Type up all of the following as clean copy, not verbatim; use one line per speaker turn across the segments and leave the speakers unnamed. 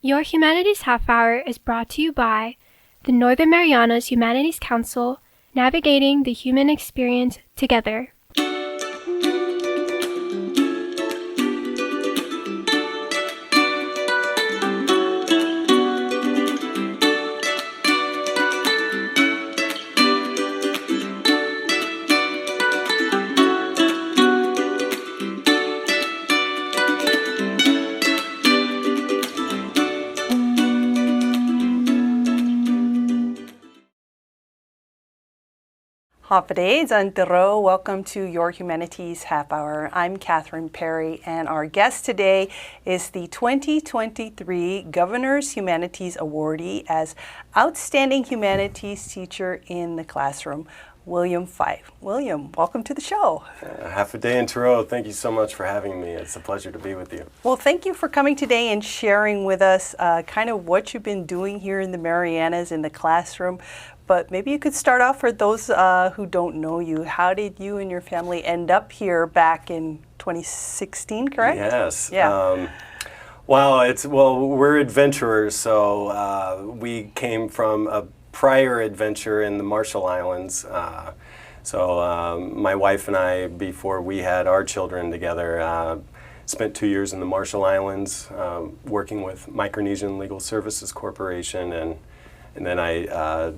Your Humanities Half Hour is brought to you by the Northern Marianas Humanities Council, navigating the human experience together.
Hafide Zantero, welcome to your Humanities Half Hour. I'm Catherine Perry, and our guest today is the 2023 Governor's Humanities Awardee as Outstanding Humanities Teacher in the Classroom, William Fife. William, welcome to the show.
Half a day in Thoreau. Thank you so much for having me. It's a pleasure to be with you.
Well, thank you for coming today and sharing with us kind of what you've been doing here in the Marianas in the classroom. But maybe you could start off for those who don't know you. How did you and your family end up here back in 2016, correct?
Yes.
Yeah.
We're adventurers, so we came from a prior adventure in the Marshall Islands. My wife and I, before we had our children together, spent 2 years in the Marshall Islands working with Micronesian Legal Services Corporation, and then I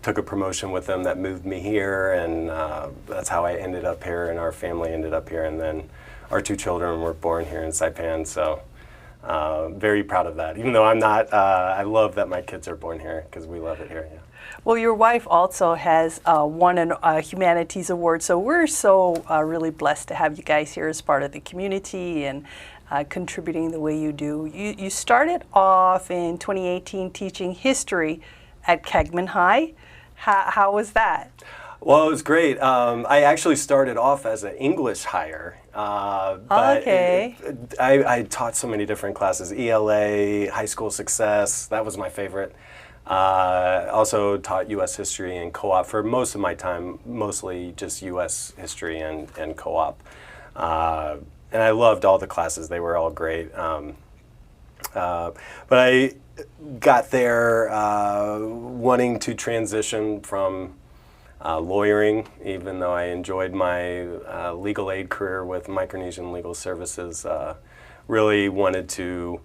took a promotion with them that moved me here, and that's how I ended up here, and our family ended up here, and then our 2 children were born here in Saipan, so very proud of that. Even though I'm not, I love that my kids are born here because we love it here. Yeah.
Well, your wife also has won a Humanities Award, so we're so really blessed to have you guys here as part of the community and contributing the way you do. You started off in 2018 teaching history at Kegman High. How was that?
Well, it was great. I actually started off as an English hire.
Okay.
I taught so many different classes, ELA, high school success, that was my favorite. Also taught U.S. history and co-op for most of my time, mostly just U.S. history and co-op. And I loved all the classes, they were all great. But I got there wanting to transition from lawyering, even though I enjoyed my legal aid career with Micronesian Legal Services. Really wanted to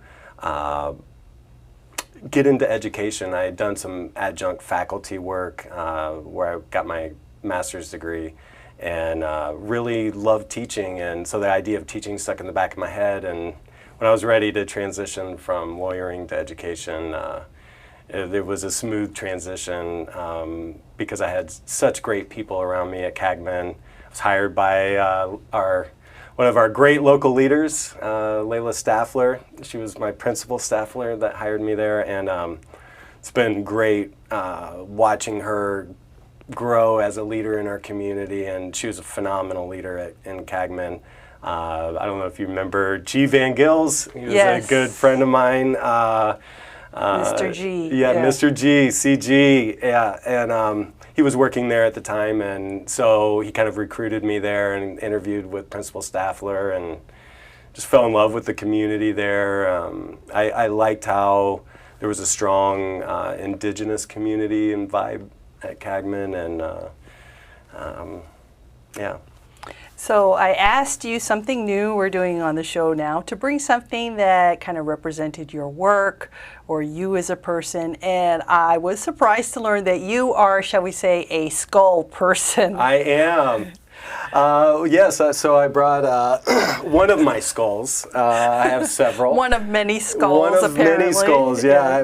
get into education. I had done some adjunct faculty work where I got my master's degree, and really loved teaching, and so the idea of teaching stuck in the back of my head. And when I was ready to transition from lawyering to education, it was a smooth transition because I had such great people around me at Cagman. I was hired by one of our great local leaders, Layla Staffler. She was my principal staffler that hired me there, and it's been great watching her grow as a leader in our community, and she was a phenomenal leader in Cagman. I don't know if you remember G. Van Gils. He was
Yes.
a good friend of mine.
Mr. G.
Yeah, Mr. G, CG. Yeah, and he was working there at the time, and so he kind of recruited me there and interviewed with Principal Staffler, and just fell in love with the community there. I liked how there was a strong indigenous community and vibe at Cagman, and yeah.
So I asked you something new we're doing on the show now, to bring something that kind of represented your work or you as a person, and I was surprised to learn that you are, shall we say, a skull person.
I am. Yes, so I brought one of my skulls. I have several.
One of many skulls,
One of
apparently.
many skulls, yeah.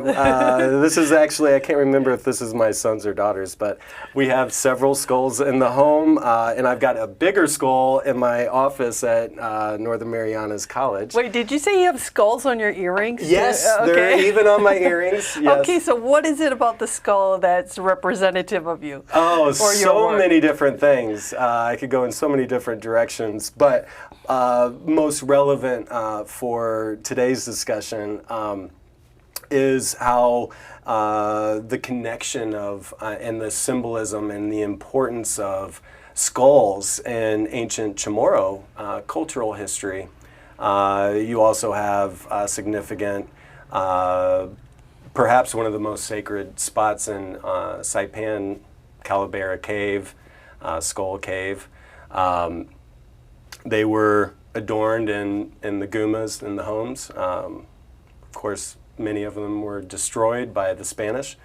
This is actually, I can't remember if this is my sons or daughters, but we have several skulls in the home, and I've got a bigger skull in my office at Northern Marianas College.
Wait, did you say you have skulls on your earrings?
Yes,
Okay.
they're even on my earrings. Yes.
Okay, so what is it about the skull that's representative of you?
Oh,
or your
so
work?
many different things. I could go in so many different directions, but most relevant for today's discussion is how the connection of and the symbolism and the importance of skulls in ancient Chamorro cultural history. You also have significant perhaps one of the most sacred spots in Saipan, Calavera Cave, Skull Cave. They were adorned in the gumas, in the homes. Of course, many of them were destroyed by the Spanish.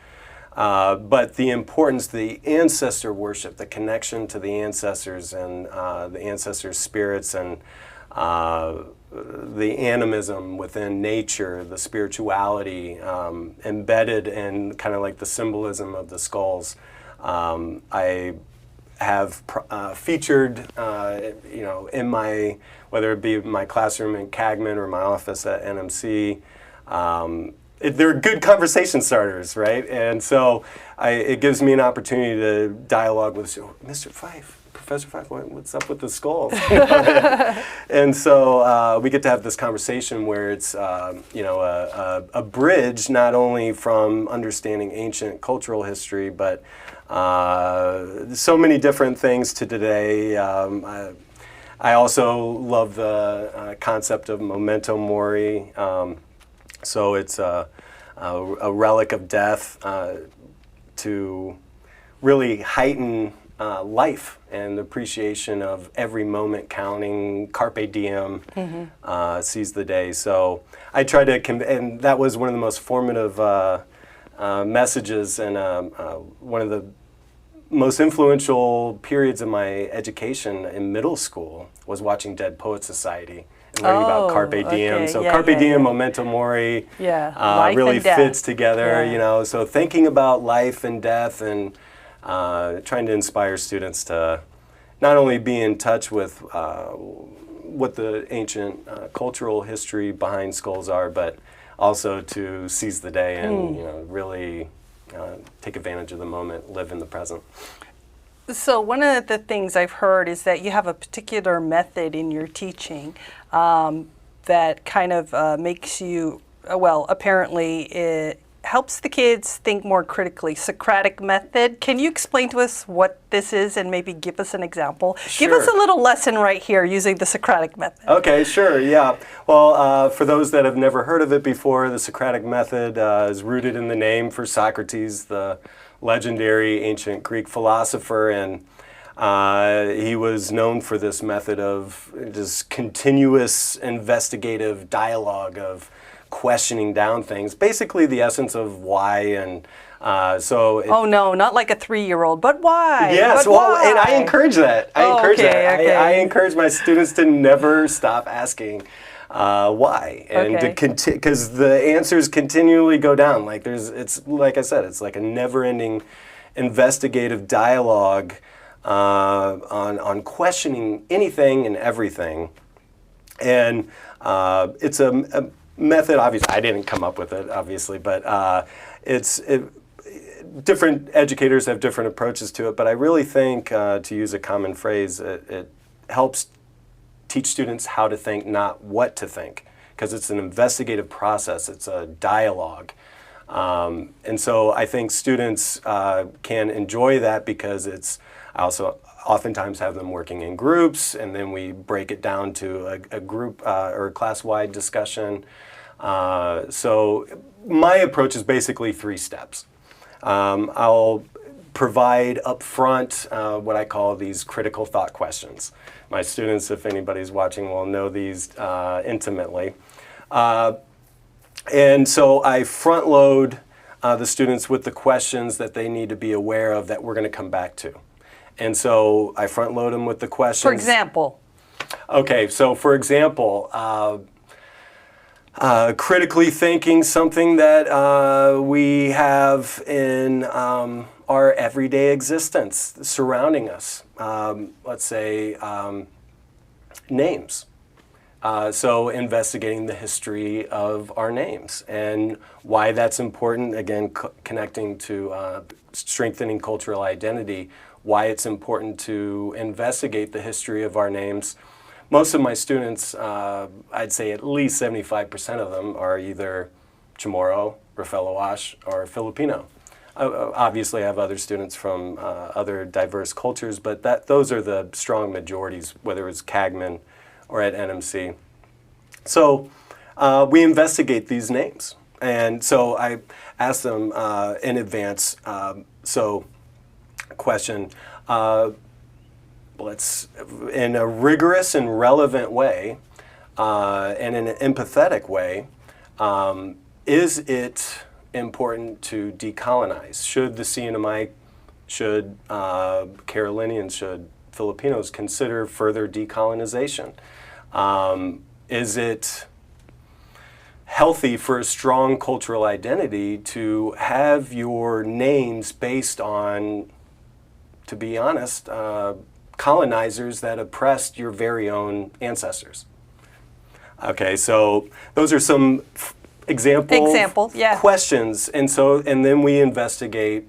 But the importance, the ancestor worship, the connection to the ancestors and the ancestors' spirits and the animism within nature, the spirituality embedded in kind of like the symbolism of the skulls. I have featured, in my, whether it be my classroom in Cagman or my office at NMC, they're good conversation starters, right? And so it gives me an opportunity to dialogue with Mr. Fife, Professor Fife, what's up with the skulls? And so we get to have this conversation where it's, a bridge not only from understanding ancient cultural history, but so many different things to today. I also love the concept of memento mori. So it's a relic of death to really heighten life and the appreciation of every moment counting, carpe diem, seize the day. So I try to, and that was one of the most formative messages and one of the most influential periods of my education in middle school was watching Dead Poets Society and learning about carpe diem.
Okay.
So
yeah,
carpe
yeah,
diem,
yeah.
memento mori,
Life
really
and death.
fits together.
Yeah.
So thinking about life and death and trying to inspire students to not only be in touch with what the ancient cultural history behind skulls are, but also to seize the day and really take advantage of the moment, live in the present.
So one of the things I've heard is that you have a particular method in your teaching that kind of makes you, apparently it helps the kids think more critically. Socratic Method. Can you explain to us what this is and maybe give us an example?
Sure.
Give us a little lesson right here using the Socratic Method.
Okay, sure, yeah. Well, for those that have never heard of it before, the Socratic Method is rooted in the name for Socrates, the legendary ancient Greek philosopher, and he was known for this method of just continuous investigative dialogue of questioning down things, basically the essence of why and
oh no, not like a 3-year-old, but why?
Yes,
but
well,
why?
and I encourage that.
Okay.
I encourage my students to never stop asking why, and because the answers continually go down. Like it's like I said, it's like a never-ending investigative dialogue on questioning anything and everything, and it's a method. Obviously, I didn't come up with it, obviously, but different educators have different approaches to it. But I really think, to use a common phrase, it helps teach students how to think, not what to think, because it's an investigative process. It's a dialogue. And so I think students can enjoy that because I also oftentimes have them working in groups, and then we break it down to a group or class-wide discussion. So my approach is basically 3 steps. I'll provide up front what I call these critical thought questions. My students, if anybody's watching, will know these intimately. And so I front load the students with the questions that they need to be aware of that we're going to come back to. And so I front load them with the questions.
For example?
Okay, so for example, critically thinking something that we have in our everyday existence surrounding us. Let's say names. So investigating the history of our names and why that's important, again, connecting to strengthening cultural identity, why it's important to investigate the history of our names. Most of my students, I'd say at least 75% of them are either Chamorro, Rafeloash, or Filipino. Obviously, I have other students from other diverse cultures, but those are the strong majorities, whether it's Cagman or at NMC. So we investigate these names. And so I asked them in advance, question, let's, in a rigorous and relevant way, and in an empathetic way, is it important to decolonize? Should the CNMI, should Carolinians, should Filipinos consider further decolonization? Is it healthy for a strong cultural identity to have your names based on, to be honest, colonizers that oppressed your very own ancestors? Okay, so those are some examples,
yeah.
questions, and then we investigate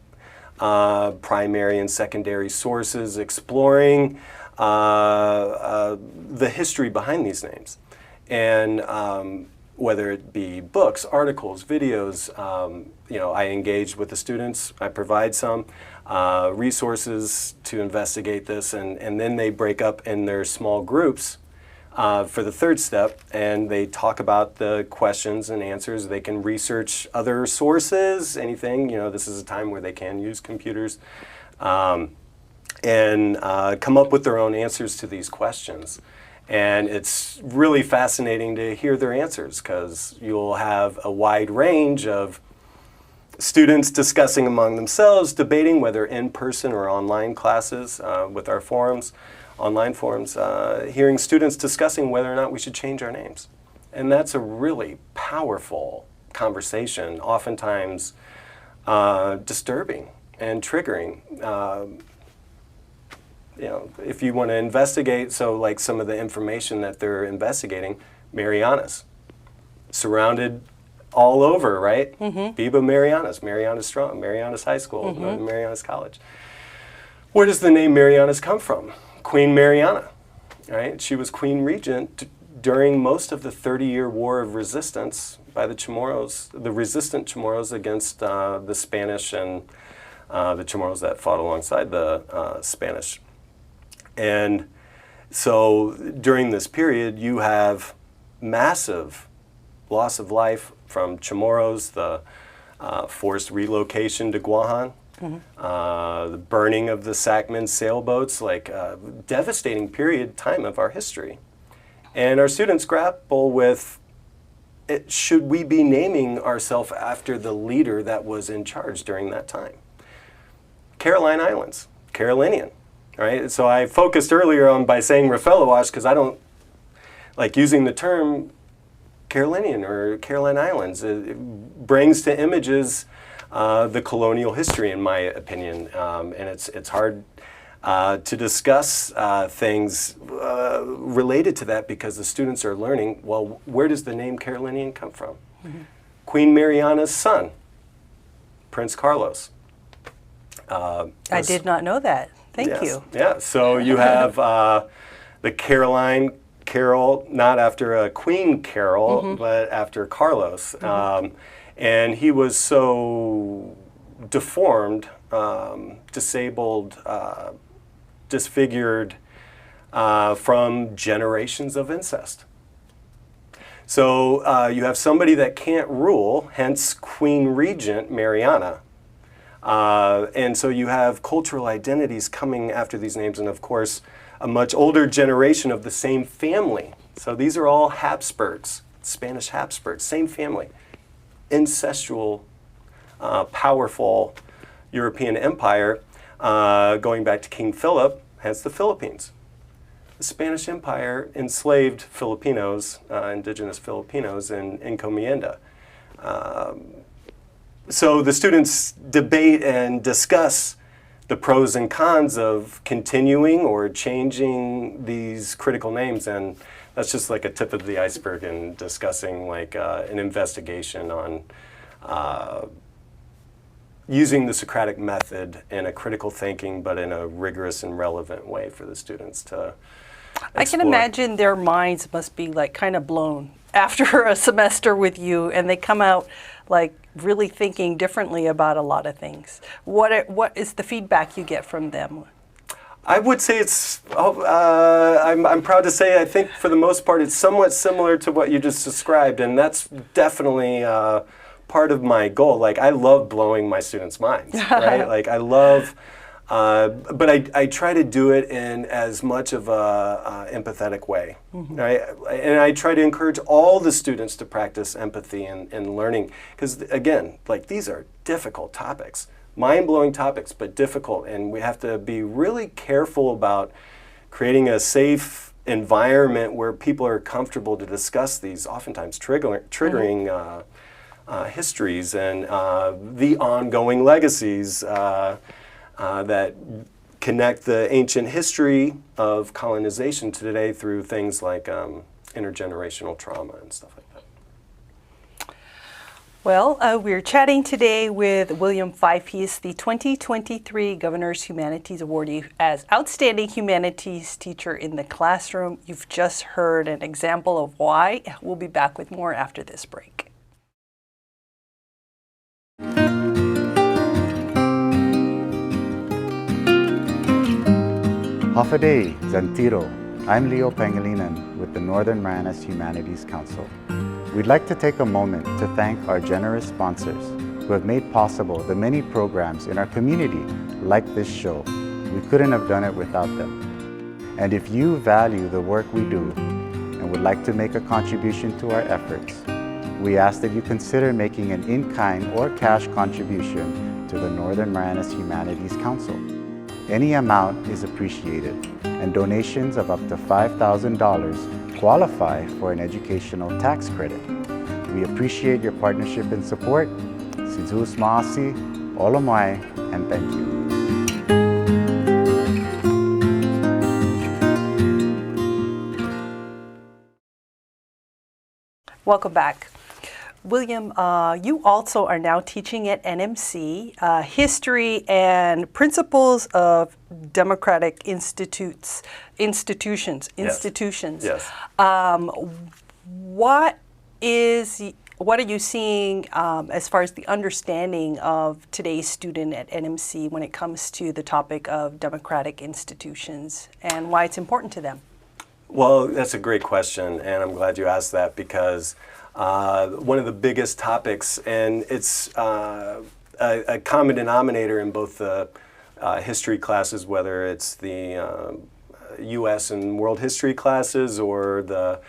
primary and secondary sources, exploring the history behind these names, and whether it be books, articles, videos. I engage with the students. I provide some resources to investigate this, and then they break up in their small groups for the third step, and they talk about the questions and answers. They can research other sources, anything. This is a time where they can use computers and come up with their own answers to these questions. And it's really fascinating to hear their answers, because you'll have a wide range of students discussing among themselves, debating whether in-person or online classes with our forums, online forums, hearing students discussing whether or not we should change our names. And that's a really powerful conversation, oftentimes disturbing and triggering. If you want to investigate, so like some of the information that they're investigating, Marianas, surrounded all over, right?
Mm-hmm.
Viva Marianas, Marianas Strong, Marianas High School, mm-hmm. Marianas College. Where does the name Marianas come from? Queen Mariana, right? She was Queen Regent during most of the 30-year War of Resistance by the Chamorros, the resistant Chamorros against the Spanish and the Chamorros that fought alongside the Spanish. And so during this period, you have massive loss of life from Chamorros, the forced relocation to Guahan, mm-hmm. The burning of the Sacman sailboats, like a devastating time of our history. And our students grapple with, should we be naming ourselves after the leader that was in charge during that time? Caroline Islands, Carolinian, right? So I focused earlier on by saying Rafellowash, because I don't like using the term Carolinian or Caroline Islands. It brings to images the colonial history, in my opinion, and it's hard to discuss things related to that, because the students are learning, well, where does the name Carolinian come from? Mm-hmm. Queen Mariana's son, Prince Carlos.
I did not know that. Thank you.
Yeah, so you have the Carol, not after a Queen Carol, mm-hmm. but after Carlos. Mm-hmm. And he was so deformed, disabled, disfigured from generations of incest. So you have somebody that can't rule, hence Queen Regent Mariana. And so you have cultural identities coming after these names, and of course, a much older generation of the same family. So these are all Habsburgs, Spanish Habsburgs, same family. Incestual, powerful European empire, going back to King Philip, hence the Philippines. The Spanish Empire enslaved Filipinos, indigenous Filipinos in encomienda. So the students debate and discuss the pros and cons of continuing or changing these critical names, and that's just like a tip of the iceberg in discussing like an investigation on using the Socratic Method in a critical thinking, but in a rigorous and relevant way for the students to explore.
I can imagine their minds must be like kind of blown after a semester with you, and they come out like really thinking differently about a lot of things. What is the feedback you get from them?
I would say it's, I'm proud to say, I think for the most part it's somewhat similar to what you just described, and that's definitely part of my goal. Like, I love blowing my students' minds, right? Like, I love, but I try to do it in as much of a empathetic way, right? And I try to encourage all the students to practice empathy and learning, because again, like, these are difficult topics, mind-blowing topics, but difficult, and we have to be really careful about creating a safe environment where people are comfortable to discuss these oftentimes triggering histories and the ongoing legacies that connect the ancient history of colonization to today through things like intergenerational trauma and stuff like that.
Well, we're chatting today with William Fife. He is the 2023 Governor's Humanities Awardee as Outstanding Humanities Teacher in the Classroom. You've just heard an example of why. We'll be back with more after this break.
Hafaday, Zantiro. I'm Leo Pangilinan with the Northern Marianas Humanities Council. We'd like to take a moment to thank our generous sponsors who have made possible the many programs in our community like this show. We couldn't have done it without them. And if you value the work we do and would like to make a contribution to our efforts, we ask that you consider making an in-kind or cash contribution to the Northern Marianas Humanities Council. Any amount is appreciated, and donations of up to $5,000 qualify for an educational tax credit. We appreciate your partnership and support. Sidus Maasi, Olomai, and thank you.
Welcome back. William, you also are now teaching at NMC, History and Principles of Democratic Institutions.
Yes.
What are you seeing as far as the understanding of today's student at NMC when it comes to the topic of democratic institutions and why it's important to them?
Well, that's a great question, and I'm glad you asked that, because one of the biggest topics, and it's a common denominator in both the history classes, whether it's the U.S. and world history classes or the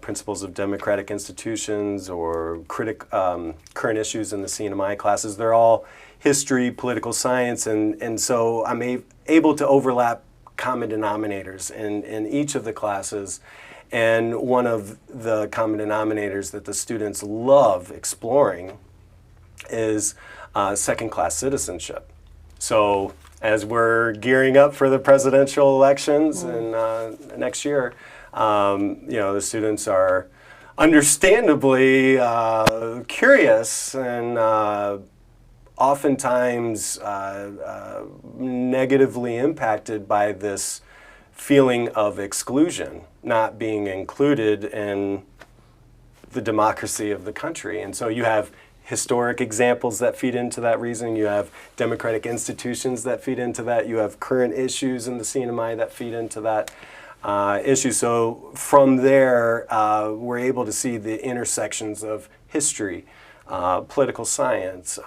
principles of democratic institutions or current issues in the CNMI classes. They're all history, political science, and so I'm able to overlap common denominators in each of the classes. And one of the common denominators that the students love exploring is second-class citizenship. So as we're gearing up for the presidential elections in next year, the students are understandably curious and oftentimes negatively impacted by this feeling of exclusion, not being included in the democracy of the country. And so you have historic examples that feed into that reasoning. You have democratic institutions that feed into that. You have current issues in the CNMI that feed into that issue. So from there, we're able to see the intersections of history, political science,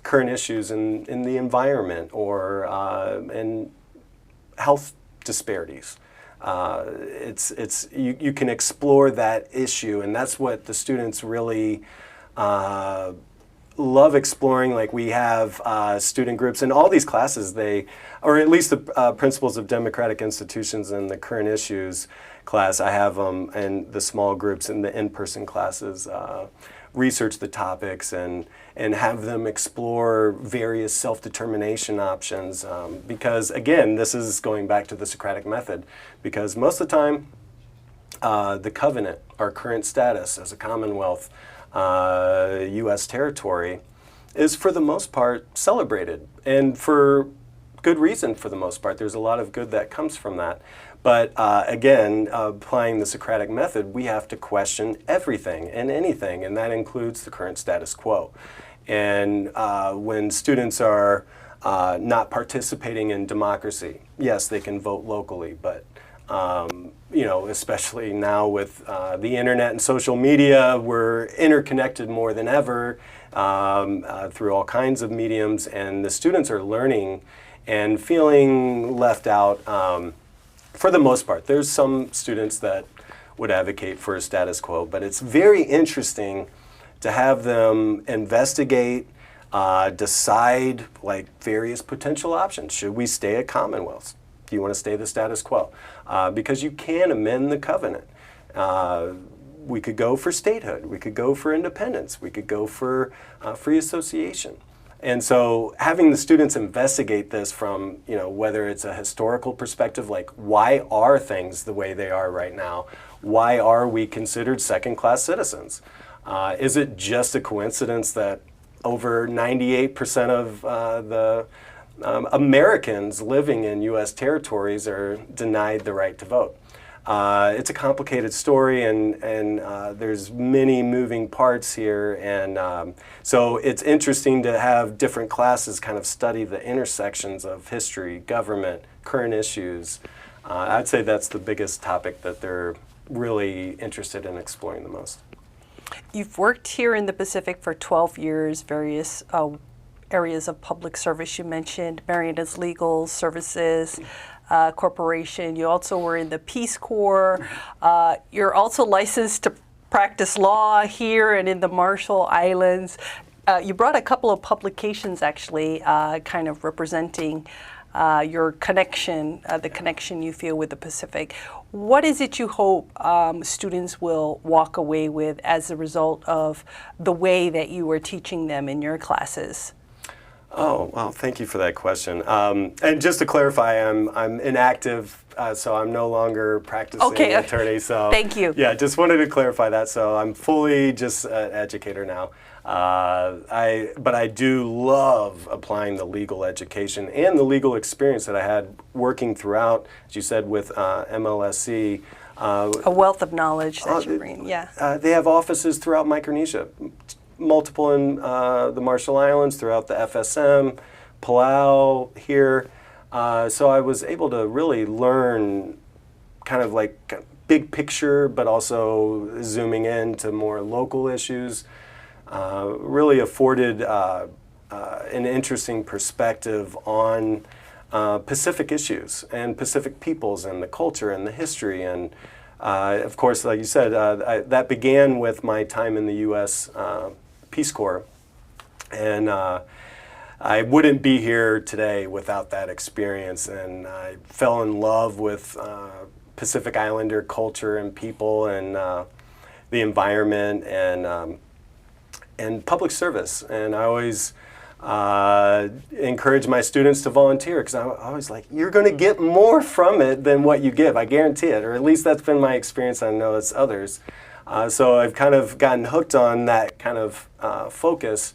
current issues in the environment, or in health disparities. You can explore that issue, and that's what the students really love exploring. Like, we have student groups in all these classes, or at least the principles of democratic institutions and the current issues class. I have them in the small groups in the in-person classes, research the topics and have them explore various self-determination options, because again, this is going back to the Socratic Method, because most of the time the covenant, our current status as a Commonwealth, U.S. territory, is for the most part celebrated, and for good reason for the most part. There's a lot of good that comes from that. But again, applying the Socratic Method, we have to question everything and anything, and that includes the current status quo. And when students are not participating in democracy, yes, they can vote locally, but especially now with the internet and social media, we're interconnected more than ever through all kinds of mediums, and the students are learning and feeling left out for the most part. There's some students that would advocate for a status quo, but it's very interesting to have them investigate, decide like various potential options. Should we stay at Commonwealths? Do you want to stay the status quo? Because you can amend the covenant. We could go for statehood. We could go for independence. We could go for free association. And so having the students investigate this from, whether it's a historical perspective, like why are things the way they are right now? Why are we considered second-class citizens? Is it just a coincidence that over 98% of the Americans living in U.S. territories are denied the right to vote? It's a complicated story, and there's many moving parts here, and so it's interesting to have different classes kind of study the intersections of history, government, current issues. I'd say that's the biggest topic that they're really interested in exploring the most.
You've worked here in the Pacific for 12 years, various areas of public service. You mentioned Marianas Legal Services Corporation. You also were in the Peace Corps. You're also licensed to practice law here and in the Marshall Islands. You brought a couple of publications actually kind of representing your connection, the connection you feel with the Pacific. What is it you hope students will walk away with as a result of the way that you were teaching them in your classes?
Oh, well, thank you for that question. And just to clarify, I'm inactive, so I'm no longer practicing attorney. So
thank you.
Yeah, just wanted to clarify that. So I'm fully just an educator now. But I do love applying the legal education and the legal experience that I had working throughout, as you said, with MLSC.
A wealth of knowledge that you bring, yeah.
They have offices throughout Micronesia, multiple in the Marshall Islands, throughout the FSM, Palau, here. So I was able to really learn kind of like big picture, but also zooming in to more local issues. Really afforded an interesting perspective on Pacific issues and Pacific peoples and the culture and the history. And of course, like you said, that began with my time in the U.S. Peace Corps. And I wouldn't be here today without that experience. And I fell in love with Pacific Islander culture and people and the environment and public service. And I always encourage my students to volunteer, because I'm always like, you're going to get more from it than what you give. I guarantee it, or at least that's been my experience. I know it's others. So I've kind of gotten hooked on that kind of focus.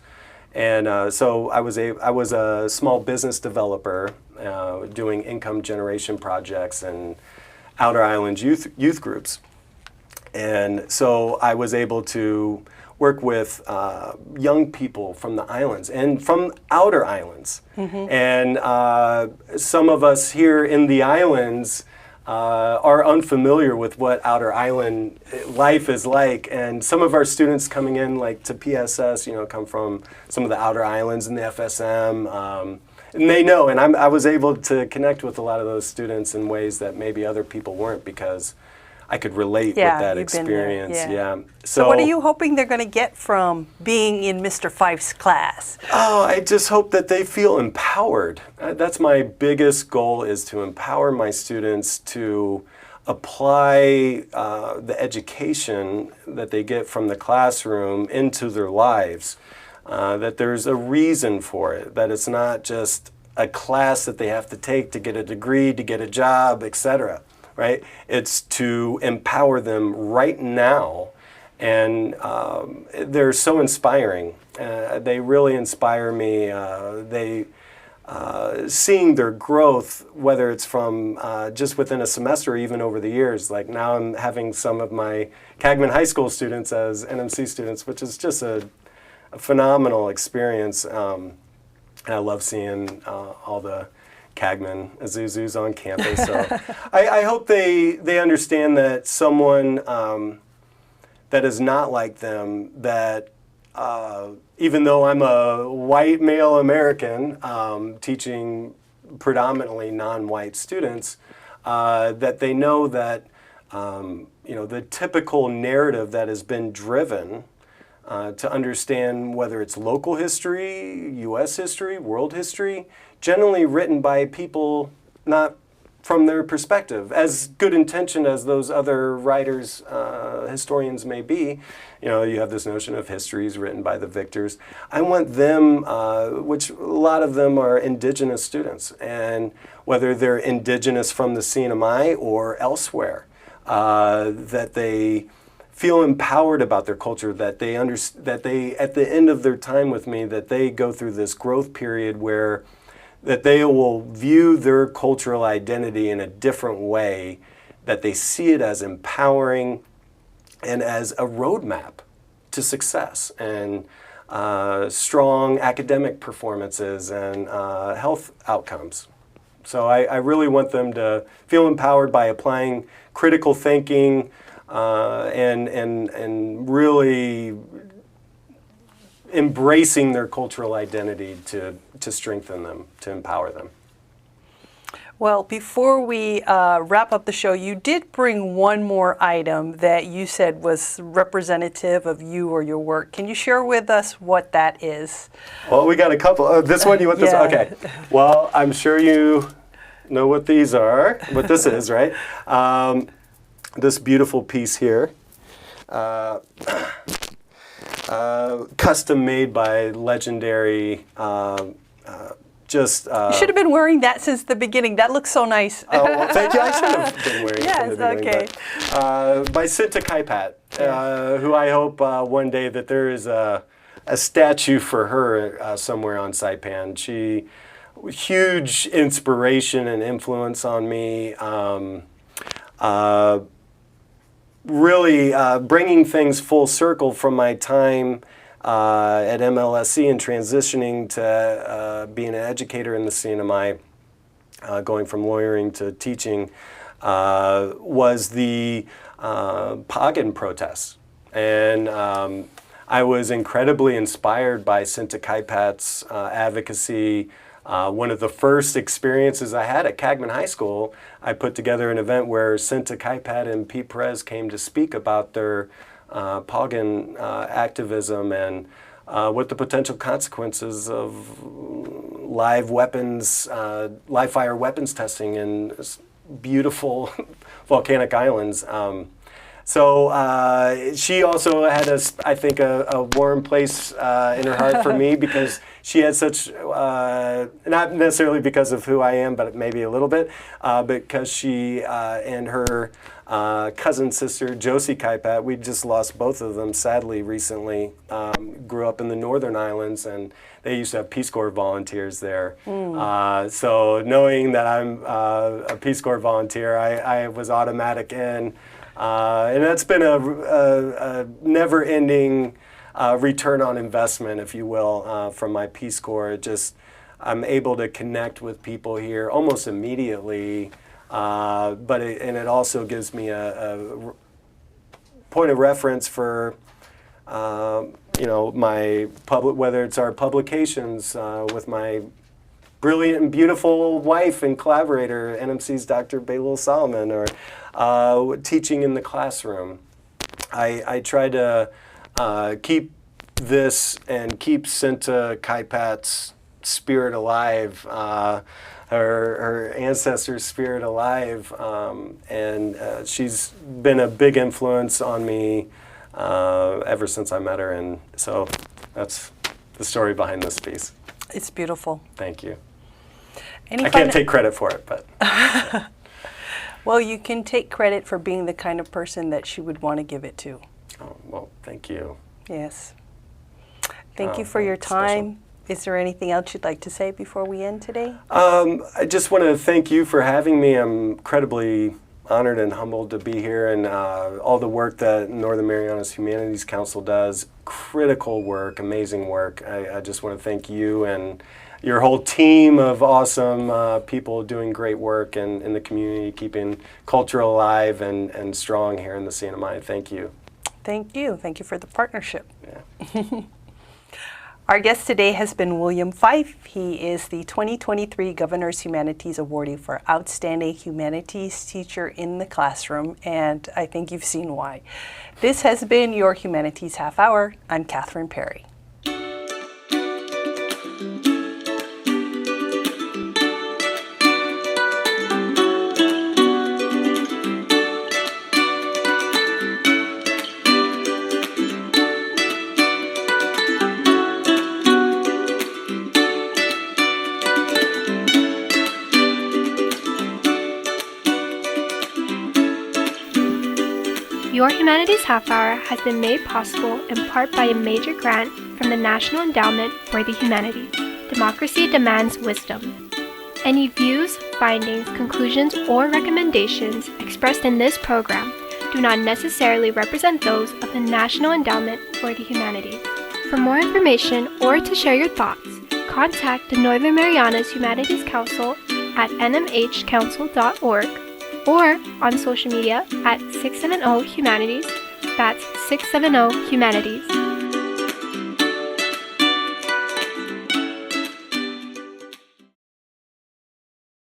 And so I was a small business developer doing income generation projects and Outer Islands youth groups. And so I was able to work with young people from the islands and from outer islands. Mm-hmm. And some of us here in the islands are unfamiliar with what outer island life is like. And some of our students coming in like to PSS, come from some of the outer islands in the FSM. And they know, and I was able to connect with a lot of those students in ways that maybe other people weren't, because I could relate with that experience. Yeah.
So what are you hoping they're going to get from being in Mr. Fife's class?
Oh, I just hope that they feel empowered. That's my biggest goal, is to empower my students to apply the education that they get from the classroom into their lives. That there's a reason for it, that it's not just a class that they have to take to get a degree, to get a job, etc. Right? It's to empower them right now, and they're so inspiring. They really inspire me. Seeing their growth, whether it's from just within a semester or even over the years. Like now I'm having some of my Cagman High School students as NMC students, which is just a phenomenal experience. And I love seeing all the Cagman Azuzu's on campus. So I hope they understand that someone that is not like them, that even though I'm a white male American teaching predominantly non-white students, that they know that the typical narrative that has been driven to understand whether it's local history, U.S. history, world history, generally written by people not from their perspective. As good intentioned as those other writers, historians may be, you have this notion of histories written by the victors. I want them, which a lot of them are indigenous students, and whether they're indigenous from the CNMI or elsewhere, that they feel empowered about their culture, that they at the end of their time with me, that they go through this growth period where that they will view their cultural identity in a different way, that they see it as empowering and as a roadmap to success and strong academic performances and health outcomes. So I really want them to feel empowered by applying critical thinking and really embracing their cultural identity to strengthen them, to empower them.
Well, before we wrap up the show, you did bring one more item that you said was representative of you or your work. Can you share with us what that is?
Well, we got a couple. This one, you want this?
Yeah.
Okay. Well, I'm sure you know what these are, what this is, right? This beautiful piece here. Custom made by legendary,
you should have been wearing that since the beginning. That looks so nice.
Oh, well, thank you. I should have been wearing it from the beginning.
Okay.
But, by Sinta Kaipat, who I hope one day that there is a statue for her somewhere on Saipan. She, huge inspiration and influence on me. Really bringing things full circle from my time at MLSC and transitioning to being an educator in the CNMI, going from lawyering to teaching, was the Pagan protests. And I was incredibly inspired by Sinta Kaipat's advocacy. One of the first experiences I had at Cagman High School, I put together an event where Sinta Kaipat and Pete Perez came to speak about their Pagan activism and what the potential consequences of live fire weapons testing in beautiful volcanic islands. So she also had, I think, a warm place in her heart for me because she had such, not necessarily because of who I am, but maybe a little bit, because she and her cousin sister, Josie Kaipat, we just lost both of them sadly recently, grew up in the Northern Islands, and they used to have Peace Corps volunteers there. So knowing that I'm a Peace Corps volunteer, I was automatic in. And that's been a never-ending return on investment, if you will, from my Peace Corps. I'm able to connect with people here almost immediately, but it also gives me a point of reference for my whether it's our publications with my brilliant and beautiful wife and collaborator, NMC's Dr. Baylul Solomon, or teaching in the classroom. I try to keep this and keep Sinta Kaipat's spirit alive, her ancestors' spirit alive, and she's been a big influence on me ever since I met her, and so that's the story behind this piece.
It's beautiful.
Thank you. I can't take credit for it, but...
Well, you can take credit for being the kind of person that she would want to give it to.
Oh, well, thank you.
Yes. Thank you for your time. Special. Is there anything else you'd like to say before we end today?
I just want to thank you for having me. I'm incredibly honored and humbled to be here, and all the work that Northern Marianas Humanities Council does, critical work, amazing work. I just want to thank you and your whole team of awesome people doing great work in the community, keeping culture alive and strong here in the Santa Maya. Thank you.
Thank you. Thank you for the partnership.
Yeah.
Our guest today has been William Fife. He is the 2023 Governor's Humanities Awardee for Outstanding Humanities Teacher in the Classroom, and I think you've seen why. This has been your Humanities Half Hour. I'm Catherine Perry.
Your Humanities Half Hour has been made possible in part by a major grant from the National Endowment for the Humanities. Democracy demands wisdom. Any views, findings, conclusions, or recommendations expressed in this program do not necessarily represent those of the National Endowment for the Humanities. For more information or to share your thoughts, contact the Northern Marianas Humanities Council at nmhcouncil.org or on social media at 670 Humanities. That's 670 Humanities.